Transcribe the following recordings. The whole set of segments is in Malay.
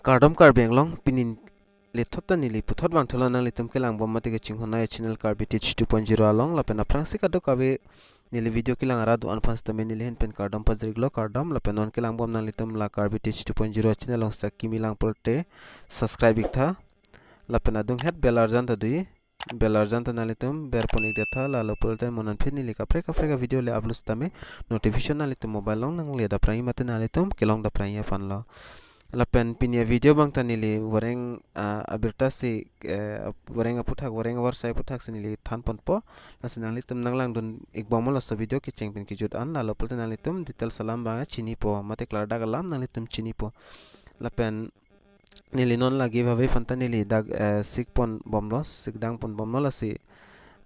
Kardom Karbi Anglong pinin lethota nili puthot bang thola nang litum kelang bomma te ching hona channel Karbi teach 2.0 along la pen aprang sik ado kabe nili video kelang ara do anfans tame nili hen pen Kardom pazriglo Kardom la pen on kelang bom nang litum la Karbi teach 2.0 channel long sak kimilang polte subscribe ikta la pen adung het belarjan ta dui belarjan ta nalitum berpon ik detha la lo polte monan phin nili kapre kapre ka video le upload tame notification nalitum mobile long nang le da prai mate nalitum kelong da prai fan lo lapen pinya video bang tanili wareng abirta si wareng aputhak wareng AWARSAI puthak sinili than ponpo nasinali tum nanglang dun ikbamol la video ki chengpin ki jut an la lopal tanali tum detail salam ba chini po mate klarda galam nali tum chini po lapen nili non la give away fantanili dag sikpon bomlo sikdang pon bomlo la si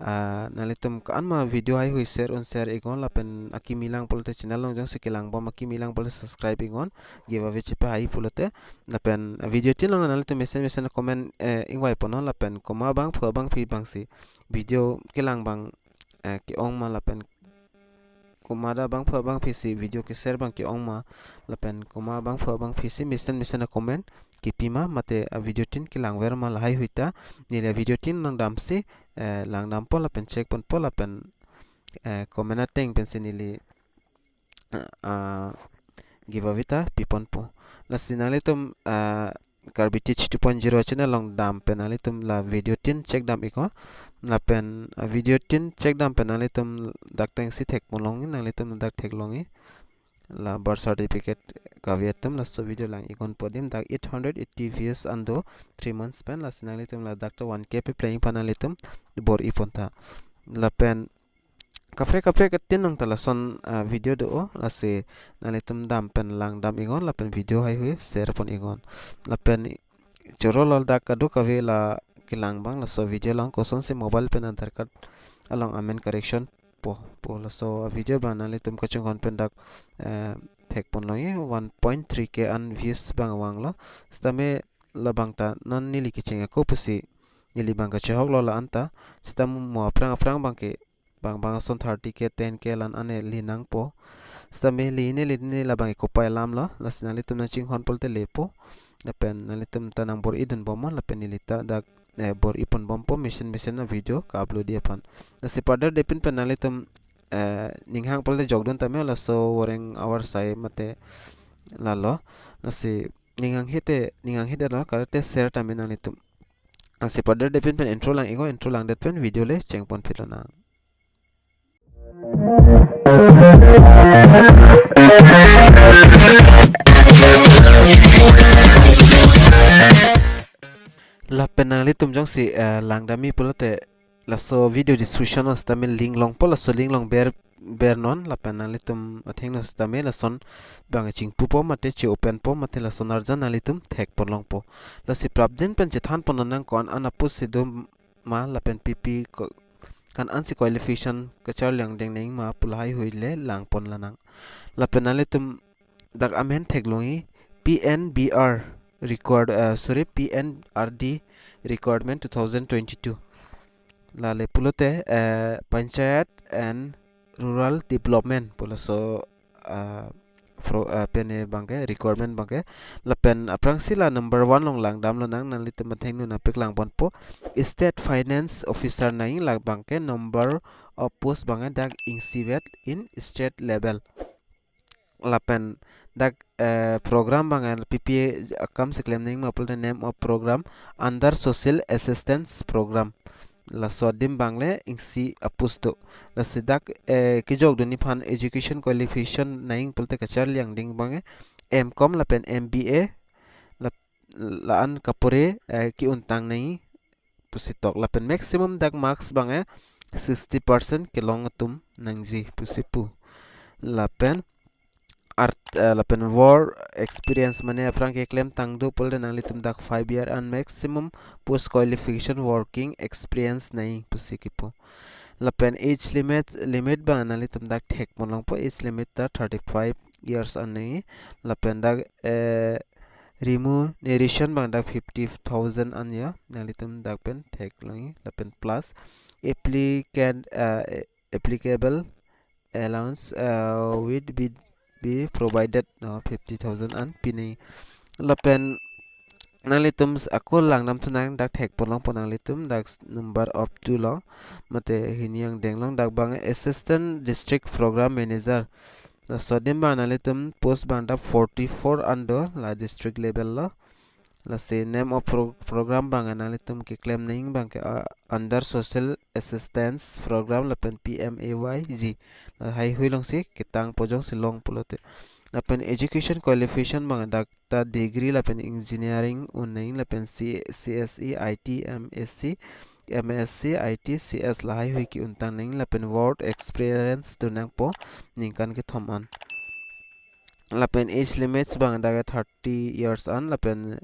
nalitum kan ma video ai hui share on share igon lapen akimilang polte channel long jang sikilang bom akimilang polte subscribe igon give away chepe ai polte lapen video tin long nalitum message comment ingwai pono lapen koma bang phwa bang phi bang si video kilang bang ki ong ma lapen komada bang phwa bang phi si video ki share bang ki ong ma lapen koma bang phwa bang phi si message comment kipima mate video tin kilang wer ma lahai huita ni video tin nang dam si lang dam pola pen check pon pola pen komena teng pen sinili give avita pipon po la sinali tum Karbi teach 2.0 channel long dam penali tum la video tin check dam iko la pen video tin check dam penali tum dak teng si thek molong nali tum dak thek longi la birth certificate kaviatum la so video lang ikon podim dak 880 views ando 3 months span la sinalitum la dak 1k pe playing panalitum bor iponta la pen kapre ka tinong tala son video do la se nalitum dam pen lang dam igon la pen video hai hui share pon igon la pen chorol dak kadu kave la kilang bang la so video lang koson se mobile pen aadhar card along amen correction po la so video banali tum kachung hon pen dak thek pon longi 1.3k an views bang wanglo stame la bangta non nili kichinga ko pusi nili bang ka chhok lo la anta stam mo aprang bang ke bang son 30k 10k lan ane linang po stame line la bang ko pa lam lo la sinali tum na ching hon polte lepo la pen nali tum tanang bor idun bomon la pen nilita dak bor ipon bompo mission na video ka upload dia pan na si pada depin penali tum ninghang polte jogdon tame la so woreng AWARSAI mate la lo na si ninghang hite la karate share tame nali tum na si pada depin pen intro lang det pen video le chengpon filona la penali tum jong si langdami pulote la so video description os tamil link long pola so link long ber non la penali tum atheng nos tamil la son bang ching pupo mate che open po mate la sonar jan ali tum thek por long po la si prabjen pen chethan pon nang kon anapus sidum ma la pen pp kan ansi qualification kachar lang deng ning ma pulhai huile lang pon lanang la penali tum dak amen thek longi PNBR PNRD Recruitment 2022 la le pulote Panchayat and Rural Development pulaso pene bangke requirement bangke la pen aprang sila number 1 long lang dam lo nang nan litem theng nu na pek lang bon po state finance officer nai la bangke number of post bangke dak insivet in state level la pen dak program bangan PPA kam se claim ning mapul the name of program under social assistance program la sodim bangle ingsi apusto la sidak ki jog duni phan education qualification naing pulte kachar liang ding bange mcom la pen MBA la an kapure ki untang nai pusitok la pen maximum dak marks bange 60% kilong tum nangji pusipu la pen art la pen war experience mane aprang ke claim tangdo polde nangli tum dak 5 year and maximum post qualification working experience nai pusikipo la pen age limit ba nangli tum dak thek monlang po age limit ta 35 years an nai la pen dak remuneration bang dak 50,000 an ya nangli tum dak pen thek longi la pen plus applicable allowance with be provided 50,000 and pini la pen nalitum aku langnam tunang dak thek polong ponang litum dak number of two long mate hiniang denglong dak bang assistant district program manager la sodim bang nalitum post bang dak 44 under la district level lo la say name of program bang nalitum ki claim ning bang ke under social assistance program la pen PMAYG la hai huilong si kitang pojong silong pulote lapen education qualification bang dak ta degree lapen engineering unain lapen CSE IT MSc MSc IT CS lahai hui ki untang ning lapen work experience tunang po ningkan ki thoman lapen age limits bang dak 30 years on lapen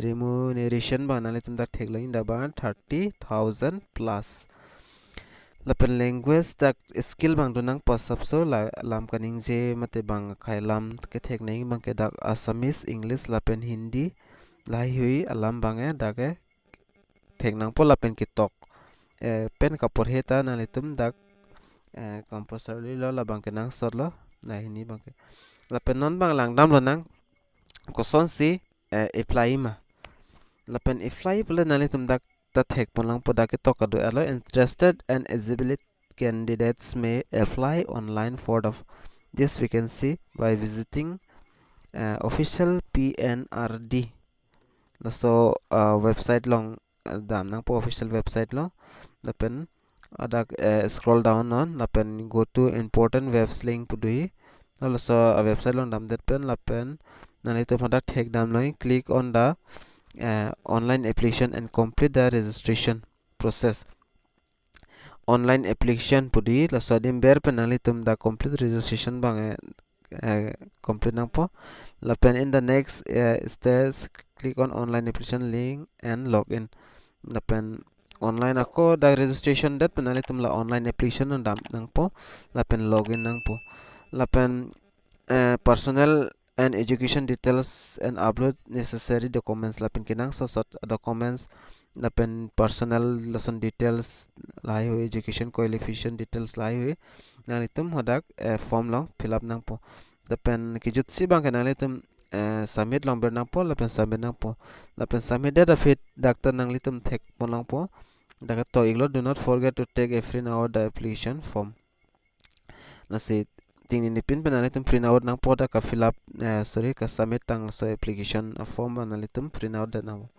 remuneration bang nalitum dak theglain da bang 30,000 plus lapen language dak skill bang dunang pasapso lam kaning je mate bang khai lam ke thek nei bang ke dak assamese english lapen hindi lai hui alam bange dake thek nang po lapen ki tok pen kapor heta na litum dak compulsory lo la bang ke nang sor lo na hini bang ke lapen non bang lang dam lo nang koson si apply ma lapen apply pula na litum dak ta thek polang po dak tok ado alo interested and eligible candidates may apply online for this vacancy by visiting official PNRD LASO website long dam nang po official website lo lapen ada scroll down on lapen go to important webs link pudui LASO website long dam that pen lapen nani to pada thek dam lo click on the online application and complete the registration process online application pudi LASO dim ber penali tum the complete registration bang complete nang po lapen in the next steps click on online application link and login lapen online ako da registration dat penali tum la online application nang po lapen login nang po lapen personal and education details and upload necessary documents lapen kinang sosot documents lapen personal lesson details lai hui education qualification details lai hui nang itum hodak form long fill up nang po lapen kijut si bang kanang itum submit long ber nang po lapen submit nang po lapen submit data fit doctor nang litum thek po lang po dakat to iglo do not forget to take a free now the application form nasi ting ni pin penalitum print out nang po da ka fill up sorry ka submit tang so application form analitum print out da nang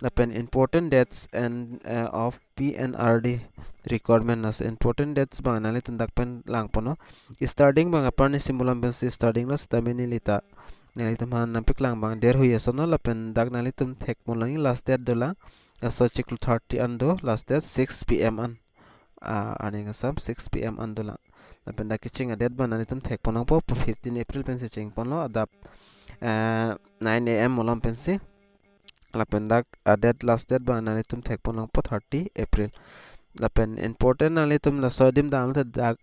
lapen important dates and of PNRD requirement as important dates bang analitum dak pen lang po no starting bang apani simulam ben starting lo stamini lita nalitum han nampik lang bang der hui asono lapen dak nalitum thek mo lang last date dola so chiklu 30 ando last date 6 pm an aning asam 6 pm andola lapen dak kiching date ban nalitum thek ponang po 15 april pen se ching pon lo adap 9 am molam pen se lapen dak date last date ban nalitum thek ponang po 30 april lapen important nalitum la sodim dam dak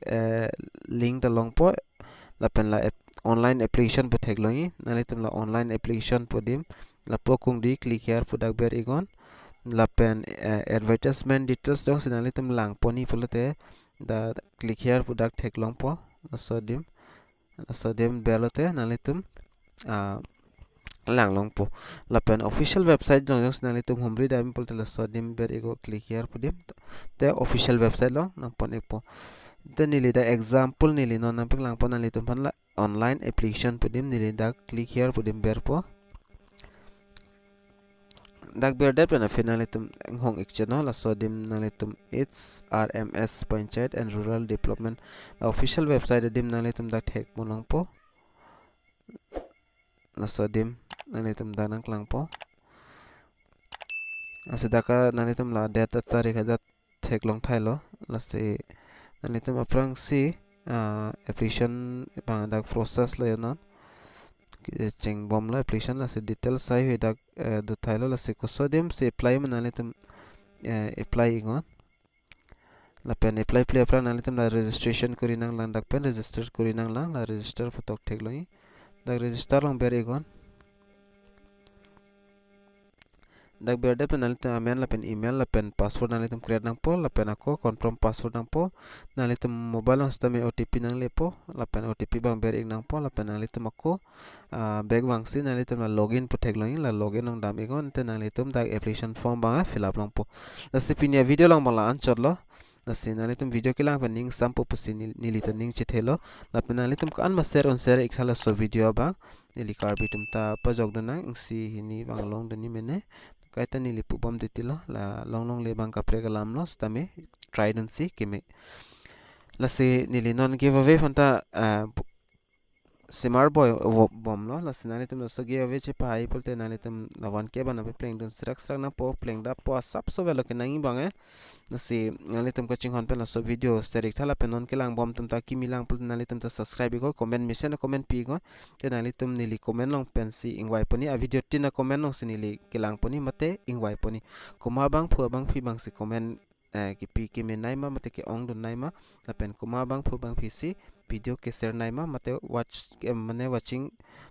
link da long po lapen la online application po thek longi nalitum la online application po dim la po kung di click here po dak ber igon lapen advertisement details dong sinalitum lang poni pulote da click here po dak thek long po sodim belote nalitum lang long po lapen official website dong sinalitum humri dami pulote la sodim ber igo click here po dim te official website long nang pon po the nili da example nili non nampik lang po nalitum pan la online application po dim nili da click here po dim ber po dak ber dat na finalitum hong ikchano la sodim nalitum its RMS Panchayat and Rural Development official website dim nalitum dak thek monang po la sodim nalitum danang klang po asidaka nalitum la data tarikh hazat thek long thailo la se nalitum aprang si application bang dak process lo yanon cheng bom la application la se details sai hui dak du thailo la se kosodim se apply manalitum apply ingon la pen apply play apra nalitum la registration kurinang lang dak pen register kurinang lang la register photok thek loi dak register long ber igon dak berde penali tum amen la pen email la pen password nali tum create nang po la pen ako confirm password nang po nali tum mobile nang stame OTP nang le po la pen OTP bang ber ik nang po la pen nali tum ako back bang si nali tum la login po thek login la login nang dam igon te nali tum dak application form bang fill up lang po la sipinia video lang bang la answer lo la sin nali tum video kilang pen ning sampo po sin nili tum ning chithelo la pen nali tum kan ma share on share ik hala so video bang nili Karbi tum ta pajok dana si hini bang long dani mene kaita nili pupam ditilo la long long le bang kapre kalam lo stame try dan si kime la si nili non giveaway fanta simar boy bom lo la sinali tum so giveaway che pa ai polte nali tum la 1k bana pe playing dun strak na po playing da po sap so velo ke nangi bang na si nali tum coaching hon pe la so video serik thala pe non kelang bom tum ta kimilang pul nali tum ta subscribe go comment mission comment pi go te nali tum nili comment long pen si ingwai poni a video tin na comment long si nili kelang poni mate ingwai poni kuma bang phu bang phi bang si comment ki pi ki me naima mate ke ong dun naima la pen kuma bang phu bang phi si video ke share naima mate watch mane watching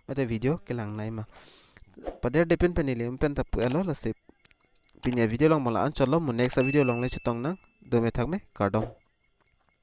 mate video kelang naima pader depend penili pen ta elo la se pinya video long mala an chalo mo next video long le chitong nang do me thak me Kardom